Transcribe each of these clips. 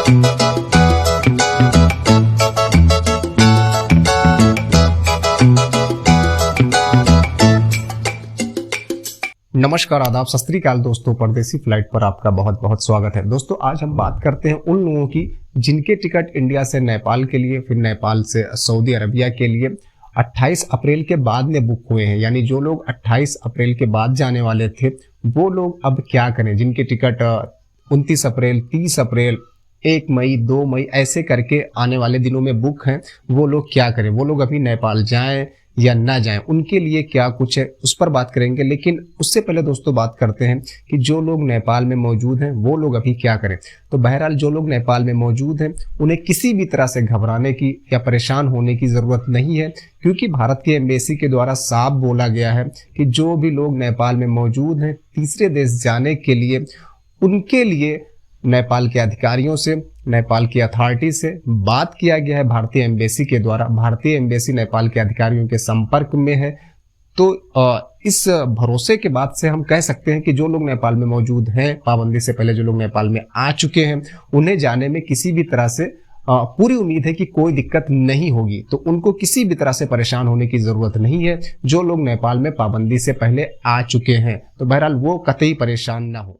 नमस्कार, आदाब, सत श्री अकाल दोस्तों। परदेसी फ्लाइट पर आपका बहुत बहुत स्वागत है। दोस्तों आज हम बात करते हैं उन लोगों की जिनके टिकट इंडिया से नेपाल के लिए, फिर नेपाल से सऊदी अरबिया के लिए 28 अप्रैल के बाद में बुक हुए हैं। यानी जो लोग 28 अप्रैल के बाद जाने वाले थे वो लोग अब क्या करें। जिनके टिकट 29 अप्रैल, 30 अप्रैल, 1 मई, 2 मई ऐसे करके आने वाले दिनों में बुक हैं, वो लोग क्या करें। वो लोग अभी नेपाल जाएं या ना जाएं, उनके लिए क्या कुछ है उस पर बात करेंगे। लेकिन उससे पहले दोस्तों बात करते हैं कि जो लोग नेपाल में मौजूद हैं वो लोग अभी क्या करें। तो बहरहाल जो लोग नेपाल में मौजूद हैं उन्हें किसी भी तरह से घबराने की या परेशान होने की ज़रूरत नहीं है, क्योंकि भारत की एम्बेसी के द्वारा साफ बोला गया है कि जो भी लोग नेपाल में मौजूद हैं तीसरे देश जाने के लिए, उनके लिए नेपाल के अधिकारियों से, नेपाल की अथॉरिटी से बात किया गया है भारतीय एम्बेसी के द्वारा। भारतीय एम्बेसी नेपाल के अधिकारियों के संपर्क में है। तो इस भरोसे के बाद से हम कह सकते हैं कि जो लोग नेपाल में मौजूद हैं, पाबंदी से पहले जो लोग नेपाल में आ चुके हैं, उन्हें जाने में किसी भी तरह से पूरी उम्मीद है कि कोई दिक्कत नहीं होगी। तो उनको किसी भी तरह से परेशान होने की जरूरत नहीं है। जो लोग नेपाल में पाबंदी से पहले आ चुके हैं तो बहरहाल वो कतई परेशान ना हो।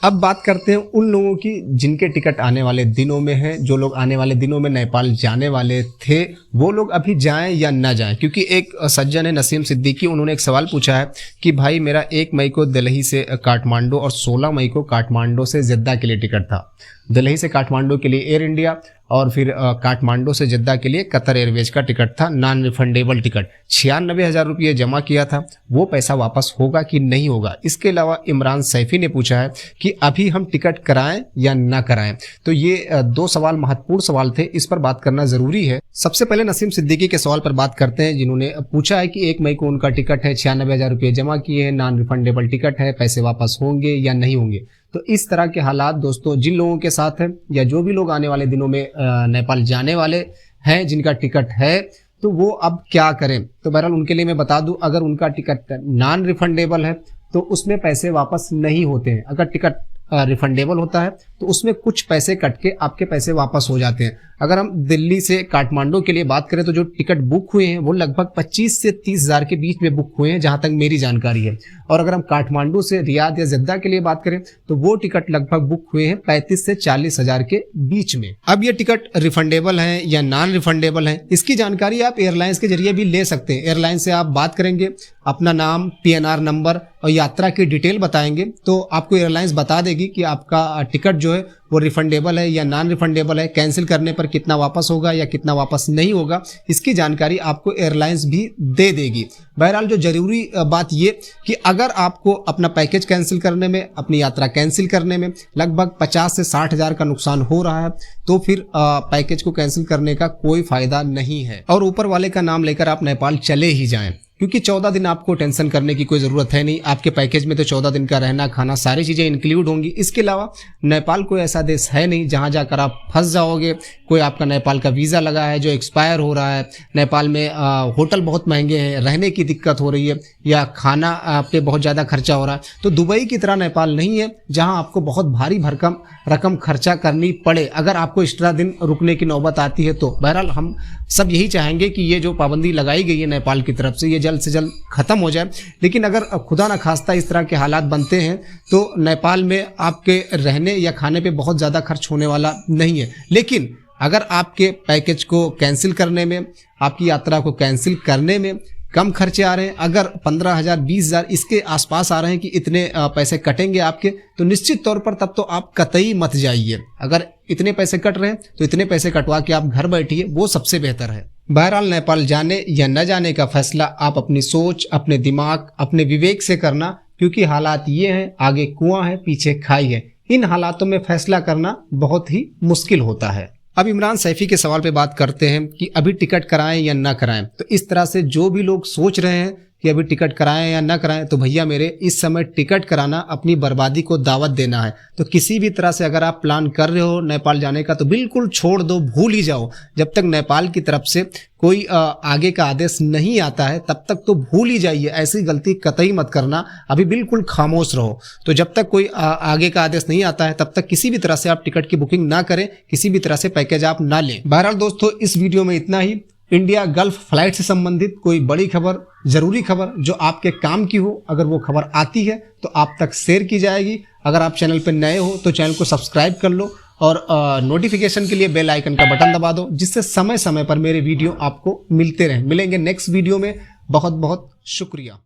अब बात करते हैं उन लोगों की जिनके टिकट आने वाले दिनों में है। जो लोग आने वाले दिनों में नेपाल जाने वाले थे वो लोग अभी जाएं या ना जाएं। क्योंकि एक सज्जन है नसीम सिद्दीकी, उन्होंने एक सवाल पूछा है कि भाई मेरा 1 मई को दिल्ली से काठमांडू और 16 मई को काठमांडू से जद्दा के लिए टिकट था। दिल्ली से काठमांडू के लिए एयर इंडिया और फिर काठमांडू से जद्दा के लिए कतर एयरवेज का टिकट था, नॉन रिफंडेबल टिकट। 96,000 रुपये जमा किया था, वो पैसा वापस होगा कि नहीं होगा। इसके अलावा इमरान सैफी ने पूछा है कि अभी हम टिकट कराएं या ना कराएं। तो ये 2 सवाल महत्वपूर्ण सवाल थे, इस पर बात करना जरूरी है। सबसे पहले नसीम सिद्दीकी के सवाल पर बात करते हैं, जिन्होंने पूछा है कि 1 मई को उनका टिकट है, 96,000 रुपये जमा किए हैं, नॉन रिफंडेबल टिकट है, पैसे वापस होंगे या नहीं होंगे। तो इस तरह के हालात दोस्तों जिन लोगों के साथ है या जो भी लोग आने वाले दिनों में नेपाल जाने वाले हैं, जिनका टिकट है, तो वो अब क्या करें। तो बहरहाल उनके लिए मैं बता दूं, अगर उनका टिकट नॉन रिफंडेबल है तो उसमें पैसे वापस नहीं होते हैं। अगर टिकट रिफंडेबल होता है तो उसमें कुछ पैसे कट के आपके पैसे वापस हो जाते हैं। अगर हम दिल्ली से काठमांडू के लिए बात करें तो जो टिकट बुक हुए हैं वो लगभग 25 से 30,000 के बीच में बुक हुए हैं, जहां तक मेरी जानकारी है। और अगर हम काठमांडू से रियाद या जद्दा के लिए बात करें तो वो टिकट लगभग बुक हुए हैं 35 से 40,000 के बीच में। अब ये टिकट रिफंडेबल हैं या नॉन रिफंडेबल हैं, इसकी जानकारी आप एयरलाइंस के जरिए भी ले सकते हैं। एयरलाइन से आप बात करेंगे, अपना नाम, PNR नंबर और यात्रा की डिटेल बताएंगे तो आपको एयरलाइंस बता देगी कि आपका टिकट जो है वो रिफंडेबल है या नॉन रिफंडेबल है, कैंसिल करने पर कितना वापस होगा या कितना वापस नहीं होगा, इसकी जानकारी आपको एयरलाइंस भी दे देगी। बहरहाल जो जरूरी बात ये कि अगर आपको अपना पैकेज कैंसिल करने में, अपनी यात्रा कैंसिल करने में लगभग 50 से 60,000 का नुकसान हो रहा है तो फिर पैकेज को कैंसिल करने का कोई फायदा नहीं है और ऊपर वाले का नाम लेकर आप नेपाल चले ही जाएं। क्योंकि 14 दिन आपको टेंशन करने की कोई ज़रूरत है नहीं। आपके पैकेज में तो 14 दिन का रहना, खाना, सारी चीज़ें इंक्लूड होंगी। इसके अलावा नेपाल कोई ऐसा देश है नहीं जहां जाकर आप फंस जाओगे। कोई आपका नेपाल का वीज़ा लगा है जो एक्सपायर हो रहा है, नेपाल में होटल बहुत महंगे हैं, रहने की दिक्कत हो रही है या खाना पे बहुत ज़्यादा खर्चा हो रहा है, तो दुबई की तरह नेपाल नहीं है जहाँ आपको बहुत भारी भरकम रकम खर्चा करनी पड़े अगर आपको एक्स्ट्रा दिन रुकने की नौबत आती है। तो बहरहाल हम सब यही चाहेंगे कि ये जो पाबंदी लगाई गई है नेपाल की तरफ से ये जल्द से जल्द खत्म हो जाए। लेकिन अगर खुदा न खास्ता इस तरह के हालात बनते हैं तो नेपाल में आपके रहने या खाने पे बहुत ज़्यादा खर्च होने वाला नहीं है। लेकिन अगर आपके पैकेज को कैंसिल करने में, आपकी यात्रा को कैंसिल करने में कम खर्चे आ रहे हैं, अगर 15,000 20,000 इसके आसपास आ रहे हैं कि इतने पैसे कटेंगे आपके, तो निश्चित तौर पर तब तो आप कतई मत जाइए। अगर इतने पैसे कट रहे हैं तो इतने पैसे कटवा के आप घर बैठिए, वो सबसे बेहतर है। बहरहाल नेपाल जाने या न जाने का फैसला आप अपनी सोच, अपने दिमाग, अपने विवेक से करना, क्योंकि हालात ये हैं, आगे कुआं है पीछे खाई है। इन हालातों में फैसला करना बहुत ही मुश्किल होता है। अब इमरान सैफी के सवाल पे बात करते हैं कि अभी टिकट कराएं या ना कराएं। तो इस तरह से जो भी लोग सोच रहे हैं कि अभी टिकट कराएं या ना कराएं, तो भैया मेरे इस समय टिकट कराना अपनी बर्बादी को दावत देना है। तो किसी भी तरह से अगर आप प्लान कर रहे हो नेपाल जाने का तो बिल्कुल छोड़ दो, भूल ही जाओ। जब तक नेपाल की तरफ से कोई आगे का आदेश नहीं आता है तब तक तो भूल ही जाइए, ऐसी गलती कतई मत करना, अभी बिल्कुल खामोश रहो। तो जब तक कोई आगे का आदेश नहीं आता है तब तक किसी भी तरह से आप टिकट की बुकिंग ना करें, किसी भी तरह से पैकेज आप ना लें। बहरहाल दोस्तों, इस वीडियो में इतना ही। इंडिया गल्फ फ्लाइट से संबंधित कोई बड़ी खबर, जरूरी खबर जो आपके काम की हो, अगर वो खबर आती है तो आप तक शेयर की जाएगी। अगर आप चैनल पर नए हो तो चैनल को सब्सक्राइब कर लो और नोटिफिकेशन के लिए बेल आइकन का बटन दबा दो, जिससे समय समय पर मेरे वीडियो आपको मिलते रहें। मिलेंगे नेक्स्ट वीडियो में। बहुत बहुत शुक्रिया।